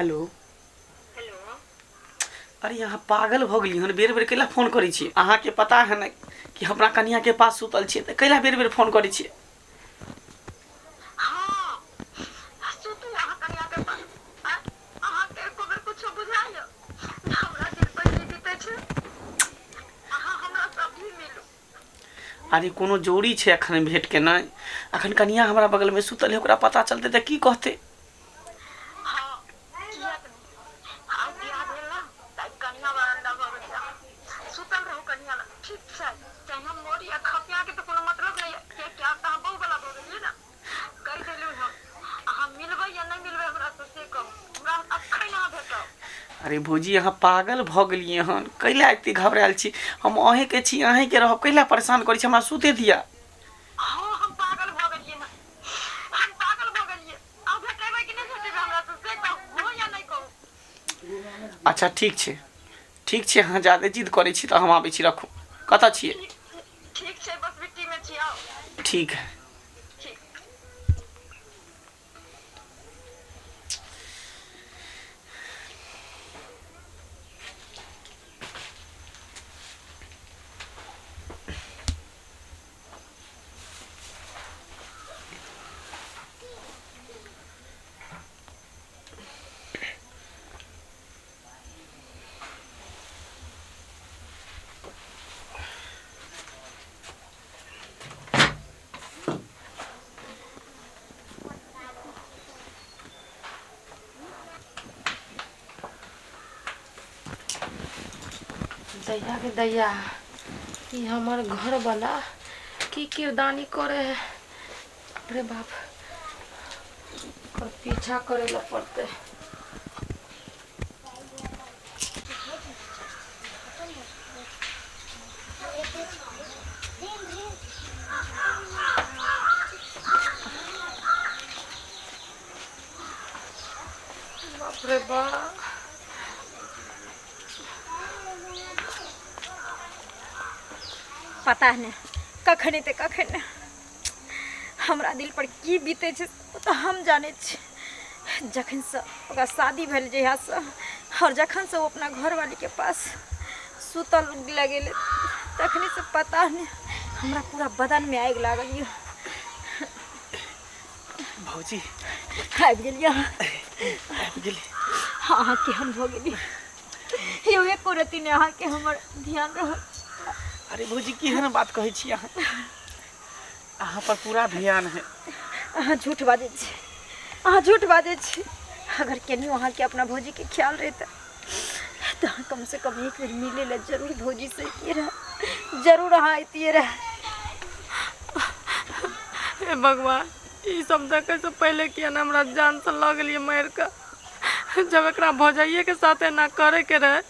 Hello hello. अरे यहाँ पागल भ गेली हन, बेर बेर कैला फोन करै छी। अहाँ के पता है ना कि हमरा कनिया के पास सुतल छी, त कैला बेर बेर फोन करै छी। हाँ सुतू अहाँ कनिया के पास। अहाँ के एको बेर कुछो बुझाइय हमरा दिल पर की बीते छै। अहाँ हमरा सब भी मिलू। अरे कोनो जोड़ी छै अखन भेंट के नहीं, अखन कनिया हमरा बगल में सुतल है, ओकरा पता चलते त की कहते। हाँ कियाक नहीं, आज बियाह भेल ना त कनिया बरांडा भर गया सुतल रहू कनिया लग। ठीक छै चाहे हम मोरी या खपिया के तो कोनो मतलब नहीं है के क्या त बहु वाला भ गेलिए ना। कह देलु हम अहाँ मिलबै या नहीं मिलबै हमरा से कहू। हमरा अखन ना भेटब। अरे भौजी अहाँ पागल भ गेलिए हन, कैला एते घबरायल छी। हम अहे के छी, अहे के रहब, कैला परेशान करै छी, हमरा सुते दिया। हाँ हम पागल भ गेलिए ना, हम पागल भ गेलिए। अब भेटेबै कि नहीं भेटेबै हमरा से कहू, हो या नहीं कहू। अच्छा ठीक छै, अहाँ ज्यादा जिद करै छी त हम आबै छी, रखू। कतऽ छियै? ठीक छै बस बिट्टी में छी, आओ। ठीक है। ठीक। दैया के दैया, ई हमर घर वाला की किरदानी करे है। अरे बाप, और पीछा करे ला पड़ते। बाप रे बाप, पता नहीं कखने ते कखन हमरा दिल पर की बीते छै तो हम जाने छी। जखन से ओकरा शादी भेल जहिया से, और जखन से वो अपना घरवाली के पास सुतल लगे तखनी से पता नहीं हमरा पूरा बदन में आग लागल ये। भौजी आबि गेलियै आबि गेली। हाँ हाँ केहन भ गेली यो एको रति ने अहाँ के हमर ध्यान रह। अरे भौजी केहन बात कहै छी अहाँ, अहाँ पर पूरा ध्यान है। अहाँ झूठ बाजै छी, अहाँ झूठ बाजै छी। अगर केनियो अहाँ के अपना भौजी के ख्याल रहता तो अहाँ कम से कम एक बेर मिले ला जरूर भौजी से अइतिए रहे, जरूर अहाँ अइतिए रहे। हे भगवान, ई सब देखे से पहले किया ना हमरा जान से लग लिए मार के। जब एकरा भौजाइये के साथे ना करे के रहे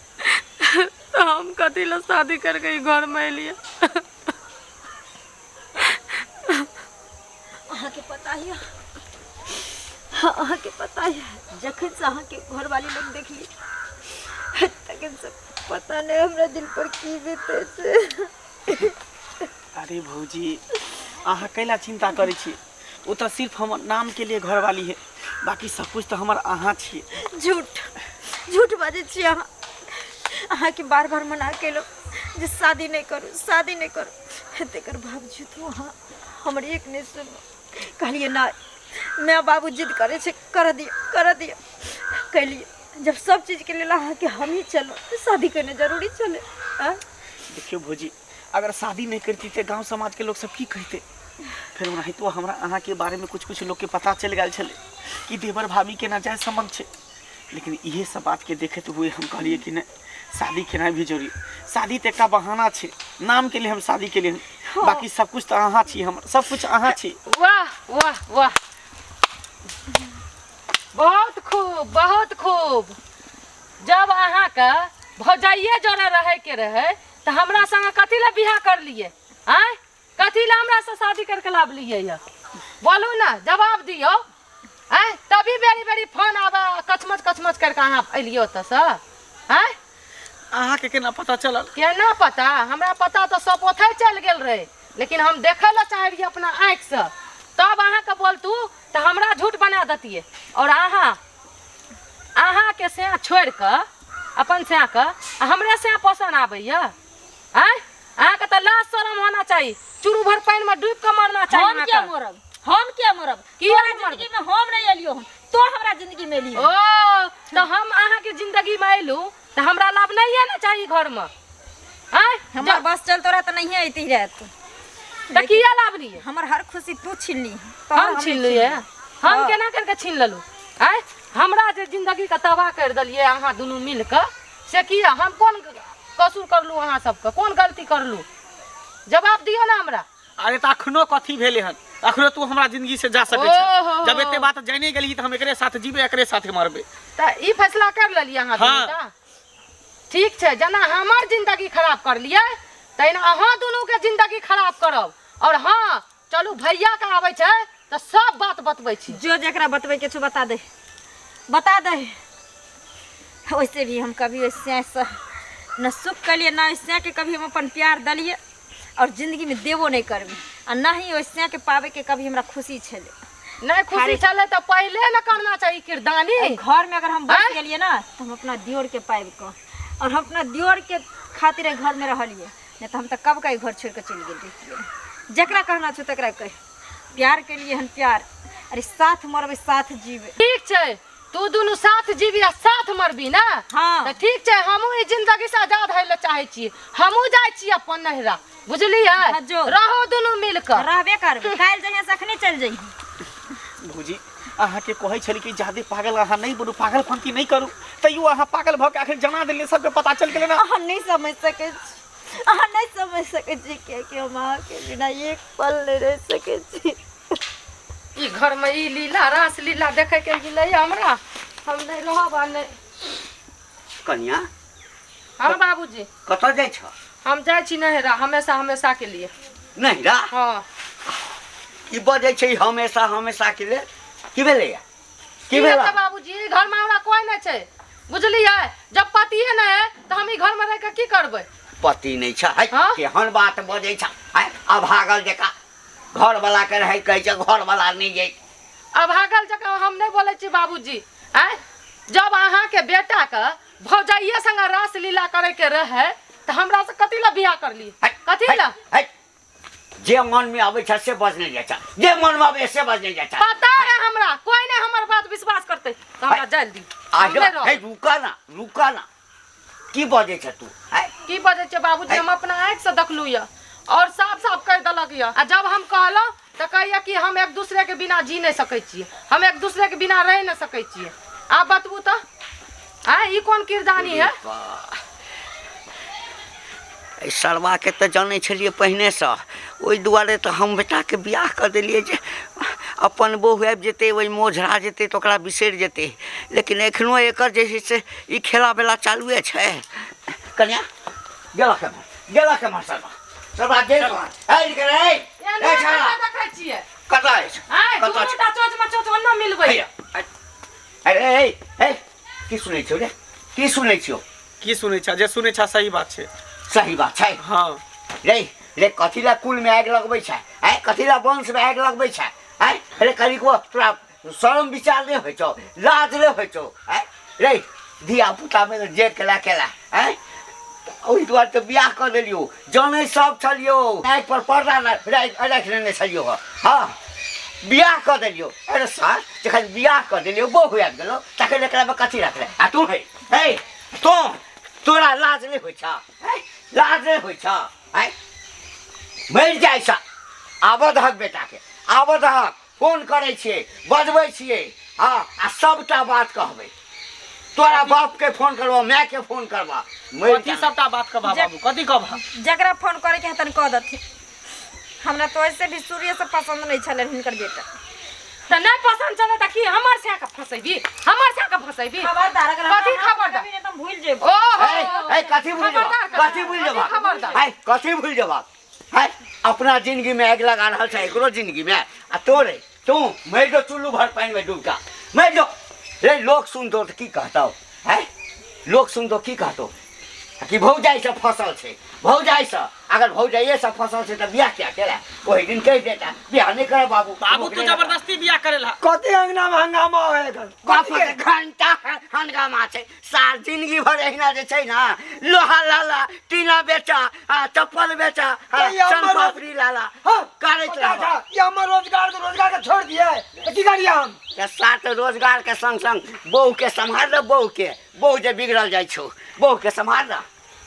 तो हम कथी ला शादी करके ई घर में अलिए। अहाँ के पता है, हाँ अहाँ के पता है, जखन से अहाँ के घर वाली लोग देख ली तखन से पता नहीं हमरा दिल पर की बीते छै। अरे भौजी अहाँ कैला चिंता करै छी, वो तो सिर्फ हमर नाम के लिए घर वाली है, बाकी सब कुछ तो हमर अहाँ छियै। झूठ बाजै छी अहाँ। अहाँ के बार बार मना केलो जे शादी नहीं करू, तेकर बावजूद अहाँ हमर एक नहीं सुनो। कहलिए ना, मैं बाबू जिद करे छे, कर दिया कहलिए जब सब चीज के लिए अहाँ के हम ही चलो तो शादी करने जरूरी चले। देखियो भौजी, अगर शादी नहीं करती तो गांव समाज के लोग सब की कहते। फिर नहीं तो हमरा अहाँ के बारे में कुछ लोग के पता चल गया छले कि देवर भाभी के नाजायज संबंध छे। लेकिन इहे सब बात के देखते हुए हम कहलिए कि नहीं, शादी केना भी जरूरी। शादी तो एक बहाना छे, नाम के लिए हम शादी के लिए, बाकी सब कुछ तो अहाँ छी, हम सब कुछ अहाँ छी। वाह वाह वाह, बहुत खूब बहुत खूब। जब अहाँ का भौजाइये जोड़ा रहे के रहे तो हमरा संग कथी ला बियाह कर लिए? आय कथी ला हमरा से शादी करके लाभ लिए ये? बोलू ना, जवाब दियो। आय तभी बेरी बेरी फोन आवे, कचमच करके अहाँ अलियो त से। आय अहाँ के केना पता चलल? केना पता? हमरा पता तो सब ओथे चल गेल रहे, लेकिन हम देखे ला चाहे रही अपना आँख से, तब अहाँ के बोलतू तो हमरा झूठ बना देतिए। और अहाँ के से छोड़ के अपन से के हमरे से पसंद आबैया आय अहाँके तऽ लाज शरम होना चाहिए चूरू भर पानी में डूब के मरना चाहिए हम क्या मरब हम क्या मरब किया तोरा जिंदगी में हम नहीं एलियो हन तो हमरा जिंदगी में एलियो ओ तो हम अहाँ के जिंदगी में अयलू तो हमरा लाभ नहीं है ना चाहिए घर में आय हमार बस चलतो रहा तो नहीं आती रहत तो किया लाभ लिए हमर हर खुशी तू छीन ली हम छीन लिए हम केना करके छीन लेलू आय हमरा जे जिंदगी के तबाह कर दलिए अहाँ दुनू मिल के से किया हम कौन कसूर करलू अहाँ सबके कौन गलती करलू जवाब दियो ना हमरा अरे त अखनो कथी भेले हन अखनो तू हमरा जिंदगी से जा सकै ओहो। छ जब एते बात जाने गेली त हम एकरे साथ जीबे एकरे साथे मरबे त ई फैसला कर लेलिए अहाँ दुनू हाँ। ता ठीक छै जना हमर जिंदगी खराब कर लिए तैना अहाँ दुनू के जिंदगी खराब करब और हाँ चलू भैया के आबै छै त सब बात बतबै छी जो जकरा बतबै के छु बता दे वैसे भी हम कभी वैसे से न सुख के लिए ना वैसे के कभी हम अपन प्यार दलिए और जिंदगी में देवो नहीं करबी आ ना ही वैसे के पावे के कभी हमरा खुशी छले नहीं खुशी चले तो पहले न करना चाहिए किरदानी घर में अगर हम बस गेलिए ना तो हम अपना दियोर के पाइब को और हम अपना दियोर के खातिर घर में रहलिए नहीं तो हम तो कब का घर छोड़ के चल गेलिए जकरा कहना छु तकरा कह प्यार के लिए हम प्यार अरे साथ मरबे साथ जीवे ठीक छै तू दुनू साथ जीवी आ साथ मरबी ना हाँ। तो ठीक छै हमहू ई जिंदगी से आजाद होय ले चाहे छी हमहू जाय छी अपन नहिरा बुझलियै हाँ, जो। रहो दुनू मिल के रहबे करबे काल जहिया से अखने चल जई भौजी अहाँ के कहै छली कि ज्यादा पागल अहाँ नहीं बनू पागलपंती नहीं करू तैयो अहाँ पागल भ के आखिर जना देले सबके पता चल गेले ना अहाँ नहीं समझ सके अहाँ नहीं समझ सके छी कि हम अहाँ के बिना एक पल नहीं रह सके छी ई घर में ई लीला रास लीला देखे के मिलै हमरा हम नहीं रहब आ नहीं कन्या हाँ बाबूजी कतऽ जाइ छ हम जाय छी नहिरा हमेशा हमेशा के लिए नहिरा हाँ की बजै छै हमेशा हमेशा के लिए की भेलै की हेतै भेला बाबूजी ई घर में हमरा कोई नहीं छै बुझलियै जब पतिए नहीं है तो हम ई घर में रह के की करबै पति नहीं छ है हाँ? केहन बात बजै छ है अब भागल जका घर वाला के रहै कहै छ घर वाला नहीं जाइ अब भागल जका हम नहीं बोले छी बाबूजी आय जब अहाँ के बेटा के भौजाइये संग रास लीला करे के रहे तो हमरा से कथी ला बियाह कर ली है, कथी है, ला है जे मन में आबै छ से बजने जाइ छ जे मन में आबै से बजने जाइ छ पता है हमरा कोई नहीं हमर बात विश्वास करते तो हमरा जाल दी आज है रुका ना की बजै छ तू है की बजे छे बाबूजी हम अपना आँख से देखलू या और साफ साफ कह दलक या आ जब हम कहलो तो कहिया कि हम एक दूसरे के बिना जी नहीं सकै छिए हम एक दूसरे के बिना रह नहीं सकै छिए आप बतबू तो ई कौन किरदानी है सरवा के तो जाने छलिए पहिने से ओहि दुआरे तो हम बेटा के बियाह कर दिलिए जे अपन बहू आबि जेतै ओहि मोझरा जेतै तो ओकरा बिसरि जेतै लेकिन एखनो एकर जे छै से ई खेला बेला चालुए छै कन्या गेला के मार सरवा गेल ए करे ए छाड़ा देखै छिए कतऽ अछि कतऽ दुनूटा चोच में चोच न मिलबै अरे ए की सुनै छियो रे की सुनै छियो की सुनै छ जे सुनै छ सही बात छै सही बात छै हाँ रे कथी ला कुल में आगि लगबै छै आइ कथी ला वंश में आगि लगबै छै आइ रे कनिको तोरा शरम विचार नहीं होइ छौ लाज नहीं होइ छौ आइ रे धिया पुता में जे केला आइ ओहि दुआरे तो बियाह कर देलियो जानै सब छलियो आँखि पर पर्दा राखि लेने छलियो हाँ बियाह कर देलियो अरे सर जखन बियाह कर देलियो बहु आबि गेलो तखन एकरा में कथी रखले आ तू हे तोरा लाज नहीं होइ छ लाज नहीं होइ छ आइ मरि जाइ छ आबऽ दहक बेटा के आबऽ दहक फोन करै छियै बजबै छियै हाँ आ सबटा बात कहबै तोरा बाप के फोन करबा माय के फोन करबा कथी सबटा बात कहबा बाबू कथी कहबा जकरा फोन करे के हतन कह दथि हमरा तो ऐसे भी सूर्य से पसंद नहीं छले हिनकर बेटा तो नहीं पसंद चले तो की हमर से का फसैबी खबरदार अगर कथी खबरदार कभी नहीं तो भूल जेबो ओहो ए कथी भूल जबा कथी भूल जबा कथी भूल जबा है अपना जिंदगी में आग लगा रहल छै एकरो जिंदगी में आ तोरे तू मर जो चुल्लू भर पानी में डूब जा मर जो रे लोग सुन दो तो की कहता है लोग सुन दो की कहतो कि भौजाई से फसल छे भौजाई से अगर भौजाइए से फसल छे तो बियाह क्या केला वही दिन कह देता बियाह नहीं करे बाबू बाबू तू जबरदस्ती बियाह करेला कते अंगना में हंगामा होए कथी घंटा हंगामा छे सार जिंदगी भर एहिना जे छै ना लोहा लाला टीना बेचा चप्पल बेचा सन पापड़ी लाला करैत रहा ये हमर रोजगार के छोड़ दिए की करिए हम के साथ रोजगार के संग संग बहू के संभाल बहू के बहू जे बिगड़ल जाइ छौ बहू के संभाल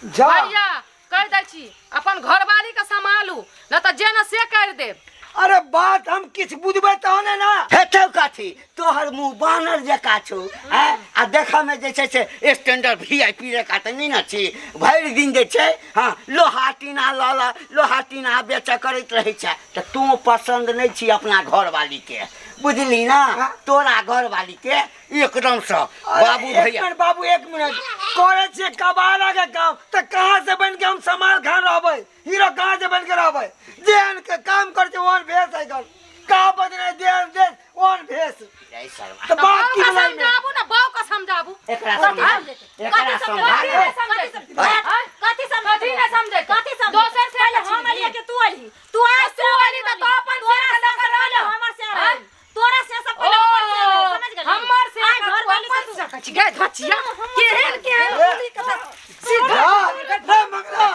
जा भैया कह दै छी अपन घरवाली के संभालू न त जे न से कर देब अरे बात हम किछ बुझबे तहने ना हेतौ कथी तोहर मुंह बानर जका छौ आ देखा में जे छै से स्टैंडर्ड वीआईपी रेखा त नहीं न छी भरि दिन जे छै हां लोहा टीना लाला लोहा टीना बेचा करैत रहै छै त तू पसंद नहीं छी अपना घरवाली के बुझली ना तोरा घरवाली के एकदम से बाबू भैया बाबू एक मिनट करे छे कबाड़ा के काम त कहां से बन के हम सलमान खान रहबै हीरो कहां से बन के रहबै जेहन के काम कर छे ओहन भेस है कर का बदले देन दे ओहन भेस जय शर्मा त बात की बनाई में समझाबू ना बाऊ का समझाबू एकरा समझा कथी समझी ना समझे कथी समझ दोसर से हम अलिए के तू अली तू आज तू अली त अपन तोरा से लगा रहल हमर से तोरा से सब पहले समझ गए हमर से घर वाली से तू कछ गए धचिया केहन बोली कथा सीधा रे मंगला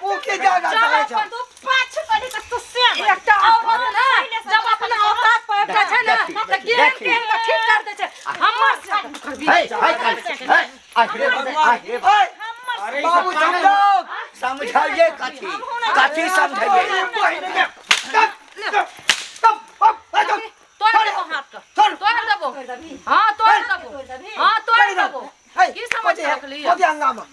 वो के जाना चाहे छ तू पाछ करी त तू से एकटा और ना जब अपना औकात पर का छै ना त केहन का ठीक कर दे छै हमर से करबी अरे बाबू समझो समझाइए कथी कथी समझाइए तोड़ देबो हाथ का तोड़ देबो हां तोड़ देबो हां तोड़ देबो की समझ रखली कथी हंगामा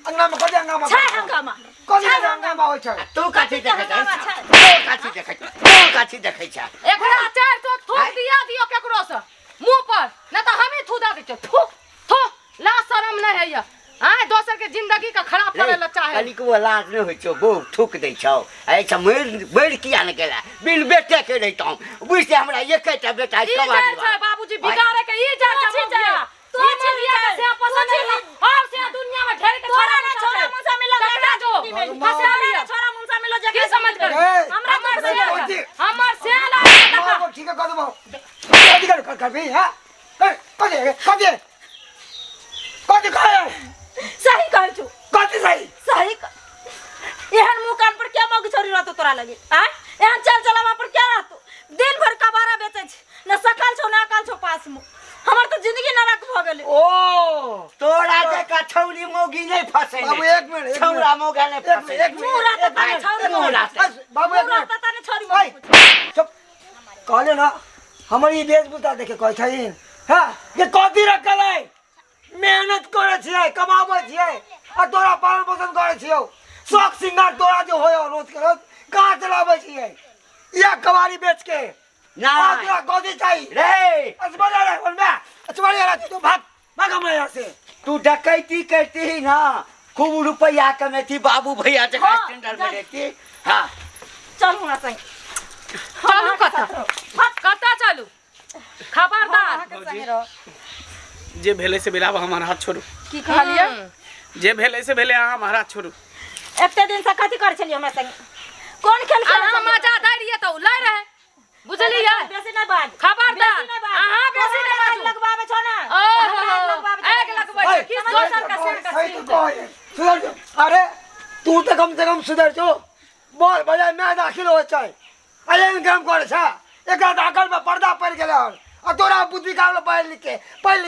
छै हंगामा कथी हंगामा होय छै तू कथी देखै छ तू कथी देखै छ एकरा चार तो थूक दियो केकरो से मुंह पर न त हम ही थू द दे थू थू ला शरम नहीं है ये हां दोसर के जिंदगी का खराब करे ल चाहे कनी को लाज नहीं होय छौ बहू थूक दै छौ ऐसा मर किया न गेला बिन बेटे के रहितौ बुझते हमरा एकटा बेटा ई कबाड़ी जाय छै बाबूजी बिगाड़े के ई जाय छै तू छिया के से पसंद है और से दुनिया में ढेर के छोरा ना छोरा मुंसा मिलो बेटा जो फसा लिया छोरा मुंसा मिलो जगह समझ कर हमर से ला ठीक है कदम कथी कर भी हां कथी खाए सही कहै छु कथी सही एहन मुंह कान पर क्या मौगी छोरी रहतो तोरा लगे हां एहन चल चलावा पर क्या रहतो दिन भर कबारा बेचे छ न सकल छौ न अकल छौ पास में हमर तो जिंदगी नरक भ गेलै ओ तोरा जका छौरी मौगी नहीं फसे बाबू एक मिनट छौरा मौगा नहीं फसे एक मिनट बाबू एक मिनट तने छोरी मौगी चुप कहले ना हमर ई वेशभूषा देखे कहै छहिन हां ये कथी रखल है मेहनत करे छियै कमाबै छियै आ तोरा पालन पोषण करे छियौ शौक सिंगार तोरा जो होय रोज के रोज कहाँ चलाबै छियै या कबाड़ी बेच के ना तोरा कथी चाहिए रे असबड़ा रे बोल मैं असबड़ा रे तू भाग हम यहाँ से तू डकैती करती ही ना खूब रुपया कमेती बाबू भैया जगह स्टैंडर्ड में रहती हाँ चल हमरा संग चलू कता चलू खबरदार जे भेले से भेला हमार हाथ छोड़ू की कहलिए जे भेले से भेले अहाँ हमार हाथ छोड़ू एते दिन से कथी कर छलिए हमरा संग कोन खेल अहाँ मजा दै रहिए त लै रहे बुझलिए बेसी नहीं बाज खबरदार अहाँ बेसी नहीं बाजू लगवावे छौ ना आग लगबै छै किस दोसर का सिर का सही तो कहे सुधर जो अरे तू तो कम से कम सुधर जो बोल बजाय मैं दाखिल हो चाहे अरे काम करे छा एकरा दाखल में पर्दा पड़ गेले और आ तोरा बुद्धि काल पढ़ लिख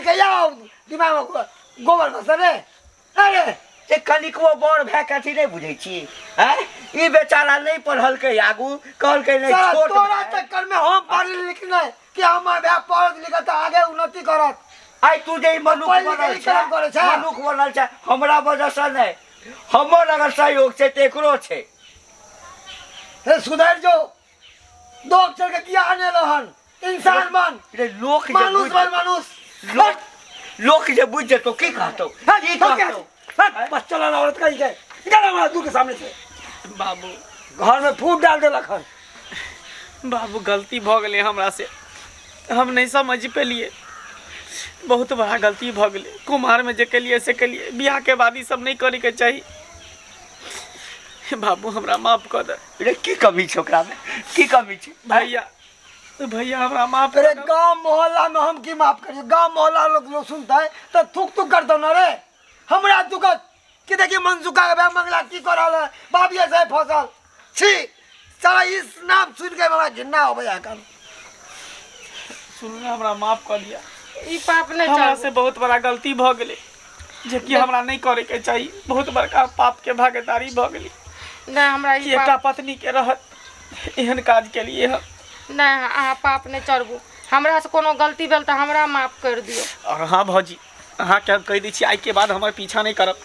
के याओ दिमाग में गोबर घस रे अरे ते कनिकवो बड़ भए कथी नहीं बुझै छी हैं ई बेचारा नहीं पढ़ल के आगू कहल के नहीं साला छोट तोरा चक्कर में हम पढ़ लिख नहीं कि हम भए पढ़ लिख त आगे उन्नति करत आई तू जे मनुख पढ़ बनल लिख के करे छै छै मनुख बनल छै हमरा वजह से नहीं हमर अगर सहयोग छै त एकरो छै हे सुधर जो दो अक्षर के किया आने रहन इंसान बन रे लोक मानुष बन मानुष लोक जे बुझ जेतो की कहतो ई कहतो बच्चा लाना औरत का ही है निकाल हमारा दूर के सामने से बाबू घर में फूट डाल दे लखन बाबू गलती भ गेलै हमरा से हम नहीं समझ पेलिए बहुत बड़ा गलती भ गेलै कुमार में जे केलिए से केलिए बियाह के बाद ई सब नहीं करे के चाहिए बाबू हमरा माफ कर दे। रे की कमी छै ओकरा में, की कमी छै? भैया भैया हमरा माफ अरे कर दे। गांव मोहल्ला में हम की माफ करिए? गांव मोहल्ला लोग सुनता है तो थूक थूक कर दो ना रे। हमरा दुखत कि देखिए मनसुखा के मंगला की कर रहा है बाबी से फसल छी साला इस नाम सुन के हमरा घिन्ना हो गया काम। सुनू ना हमरा माफ कर दिया। ई पाप नहीं हमरा चढ़ से बहुत बड़ा गलती भ गेलै जे कि हमरा नहीं करे के चाहिए। बहुत बड़का पाप के भागीदारी भ गेली नहीं हमरा कि ई एकटा पाप पत्नी के रहत एहन काज के लिए हम। नहीं अहाँ पाप नहीं चढ़बू। हमरा से कोनो गलती भेल तो हमरा माफ कर दियो। और हाँ भौजी अहाँ के हम कह दी आई के बाद हमारे पीछा नहीं करब।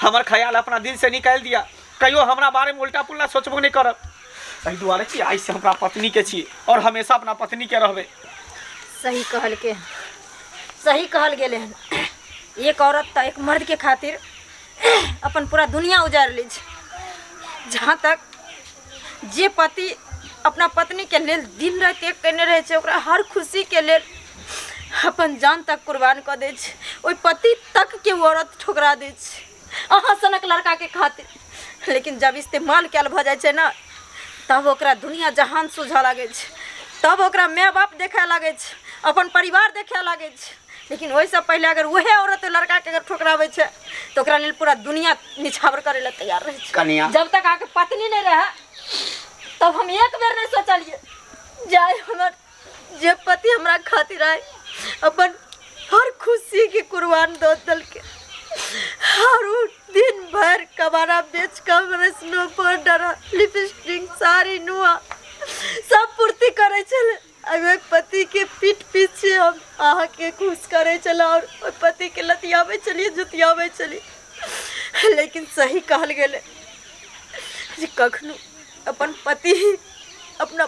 हमार ख्याल अपना दिल से निकाल दिया। कहियो हमरा बारे में उल्टा पुल्टा सोचबो नहीं करब। एहि दुआरे कि आई से हमरा पत्नी के छी और हमेशा अपना पत्नी के रहबे। सही कहल गेले हन। एक औरत तो एक मर्द के खातिर अपन पूरा दुनिया उजाड़ ली। जहाँ तक जे पति अपना पत्नी के लेल दिन रात एक करने रहे छे, ओकरा हर खुशी के लेल अपन जान तक कुर्बान कर दे छे, ओई पति तक के वो औरत ठुकरा दे छे अहाँ सनक लड़का के खातिर। लेकिन जब इस्तेमाल कैल भ जाए छे ना, तब ओकरा दुनिया जहान सूझा लागे छे, तब ओकरा माय बाप देखे लागे छे, अपन परिवार देखे लागे छे। लेकिन वैसे पहले अगर वही औरत लड़का के अगर ठुकरावे छे तो ओकरा लेल पूरा दुनिया निछावर करे ला तैयार रहे छे। कनिया जब तक आके पत्नी नहीं रहे तब हम एक बेर नहीं सोचलिए जाए हमर जे पति हमरा खातिर आए अपन हर खुशी के कुर्बान दो दल के। हर वो दिन भर कबाड़ा बेच कर स्नो पाउडर लिपस्टिक साड़ी नुआ सब पूर्ति करे चले। अगर पति के पीठ पीछे हम आहा के खुश करे चला और पति के लतियावे चलिए जुतियावे चलिए। लेकिन सही कहल गेले जे कखनो अपन पति अपना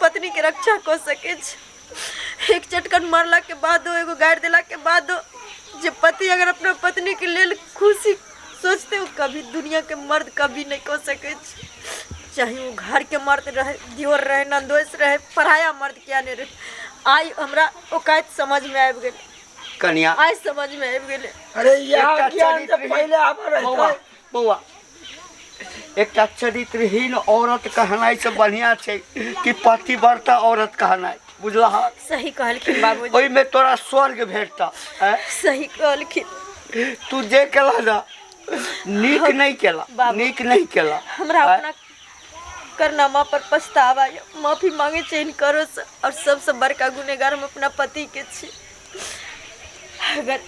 पत्नी के रक्षा कर सके छे। एक चटकन मारला के बाद एगो गाड़ दिला के बाद जे पति अगर अपना पत्नी के लेल खुशी सोचते हो, कभी दुनिया के मर्द कभी नहीं कर सके छे। चाहे वो घर के मर्द रहे, दियोर रहे, नंदोस रहे, पराया मर्द क्या नहीं रहे। आई हमरा औकात समझ में आबि गेले। कनिया आई समझ में आबि गेले। अरे यहाँ एकटा ज्ञान जब चरित्रहीन- पहले आवा रहता है। बौआ एकटा चरित्रहीन औरत कहनाइ से बढ़िया छै कि पतिव्रता औरत कहनाइ। बुझला? सही कहलखिन बाबूजी, ओहि में तोरा स्वर्ग भेटता। सही कहलखिन। तू जे केला ना नीक नहीं केला, बाबू। नीक नहीं केला। हमरा अपना करनामा पर पछतावा है। माफी मांगे चाहिए करो से। और सबसे बड़का गुनेगार हम अपना पति के छी। अगर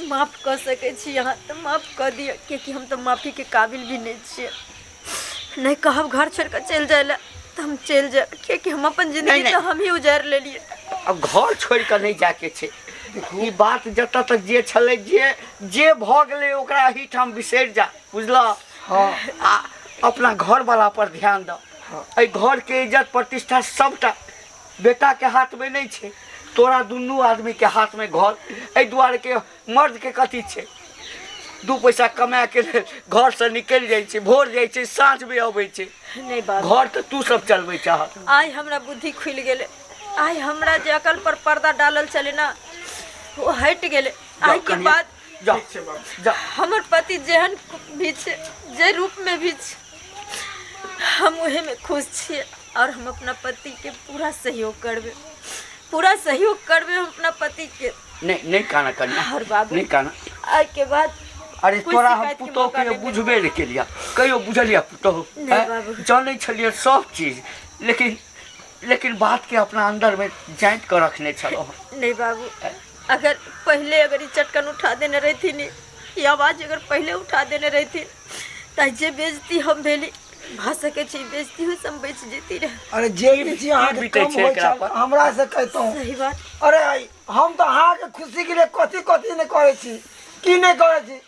माफ कर सके छी यहाँ तो माफ कर दिया, क्योंकि हम तो माफी के काबिल भी नहीं छे। नहीं कहब घर छोड़ कर चल जाए तो हम चल जाए, क्योंकि हम अपन जिंदगी नहीं। तो हम ही उजाड़ ले लिए। अब घर छोड़ कर नहीं जाके छै। ई बात जत तक जे छले जे भ गेले ओकरा ही ठाम बिसर जा। बुझला? हाँ आ अपना घर वाला पर ध्यान दो। ए घर के इज्जत प्रतिष्ठा सबटा बेटा के हाथ में नहीं छे, तोरा दुनू आदमी के हाथ में घर। ए दुआरे के मर्द के कथी छे, दू पैसा कमा के घर से निकल जाए छे, भोर जाए छे, साँझ में आवे छे। नहीं बाबू, घर तो तू सब चलबे चाहत। आई हमरा बुद्धि खुल गेले। आई हमरा जे अकल पर पर्दा डालल चले ना वो हट गेले। आई के बाद जा जा हमर पति जेहन भी छे, जे रूप में भी छे, हम उहे में खुश छिए। और हम अपना पति के पूरा सहयोग करबे, पूरा सहयोग करबे हम अपना पति के। नहीं कहना कन्या, और बाबू नहीं कहना। आई के बाद अरे कोई तोरा हम शिकायत के पुतोह मौका के नहीं बुझबे नहीं केलिया, कहियो बुझलिया पुतोह? नहीं बाबू। जाने छलिए सब चीज, लेकिन बात के अपना अंदर में जांच कर रखने छलो। नहीं बाबू, अगर पहले अगर ये चटकन उठा देने रही थी नी, ये आवाज अगर पहले उठा देने रही थी तो जे बेइज्जती हम भेली भ सके छी, बेइज्जती हुई हम बच जेती रहे। अरे जे भी चीज अहाँ के बीते कम छे हो एकरा पर। हमरा से कहता हूँ। सही बात। अरे हम तो अहाँ के खुशी के लिए कथी नहीं करे छी, की नहीं करे छी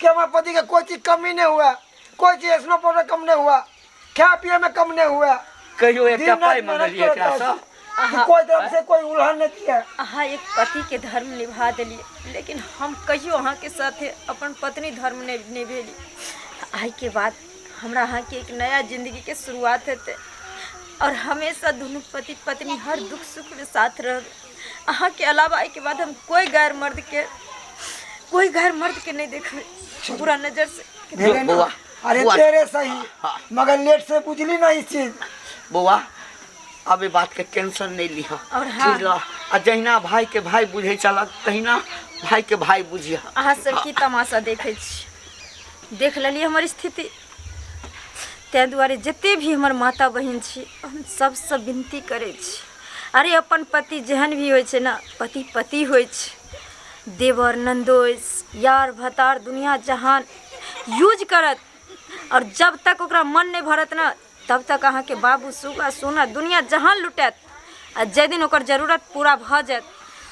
कि हमारे पति के कोई चीज कमी नहीं हुआ, कोई चीज स्नो पाउडर कम नहीं हुआ, खाए पिए में कम नहीं हुआ। कहियो एकटा दिन रात पाई मेहनत मंगलिए एकरा करता से? कि कोई तरफ से कोई उल्लंघन नहीं किया। अहाँ एक पति के धर्म निभा दिलिए, लेकिन हम कहियो अहाँ के साथे अपन पत्नी धर्म ने निभेली। आई के बाद हमरा अहाँ के एक नया जिंदगी के शुरुआत हेते और हमेशा दोनों पति पत्नी हर दुख सुख में साथ रह। अहाँ के अलावा आई के बाद हम कोई गैर मर्द के नहीं देखे बुरा नजर से। जो बउआ अरे बुआ, तेरे सही हाँ। मगर लेट से बुझली ना इस चीज। बउआ अब ये बात के टेंशन नहीं लिहा और हाँ। बुझला आ जहिना भाई के भाई बुझे चला तहिना भाई के भाई बुझिया। अहाँ सब की तमाशा देखै छी, देख लेलिए हमर स्थिति। ताहि दुआरे जते भी हमर माता बहिन छी हम सबसँ विनती करै छी, अरे अपन पति जेहन भी होइ छै ना, पति पति होइ छै। देवर नंदोस यार भतार दुनिया जहान यूज करत, और जब तक ओकरा मन नहीं भरत ना तब तक अहाँ के बाबू सुगा सोना दुनिया जहान लुटैत। आ जाहि दिन ओकर जरूरत पूरा भऽ जायत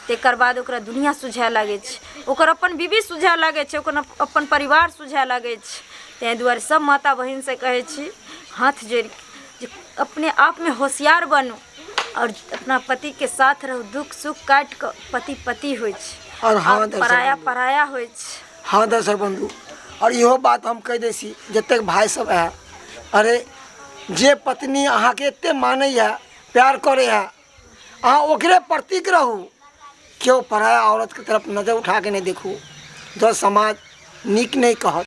तेकर बाद ओकरा दुनिया सुझाए लागै छै, ओकर अपन बीबी सुझाए लागै छै, ओकर अपन परिवार सुझाए लागै छै। ताहि दुआरे सब माता बहिन से कहै छी हाथ जोड़ि जे अपने आप में होशियार बनू और अपना पति के साथ रहू। दुख सुख काटि कऽ पति पति होइ छै और हाँ और दर्शक पराया बंधु। पराया होइ छै। हाँ दर्शक बंधु, और इहो बात हम कह दै छी जतेक भाई सब है, अरे जे पत्नी अहाँ के एते मानै है प्यार करे है, अहाँ ओकरे प्रतीक रहू। केओ पराया औरत के तरफ नजर उठा के नहीं देखू, जो समाज नीक नहीं कहत।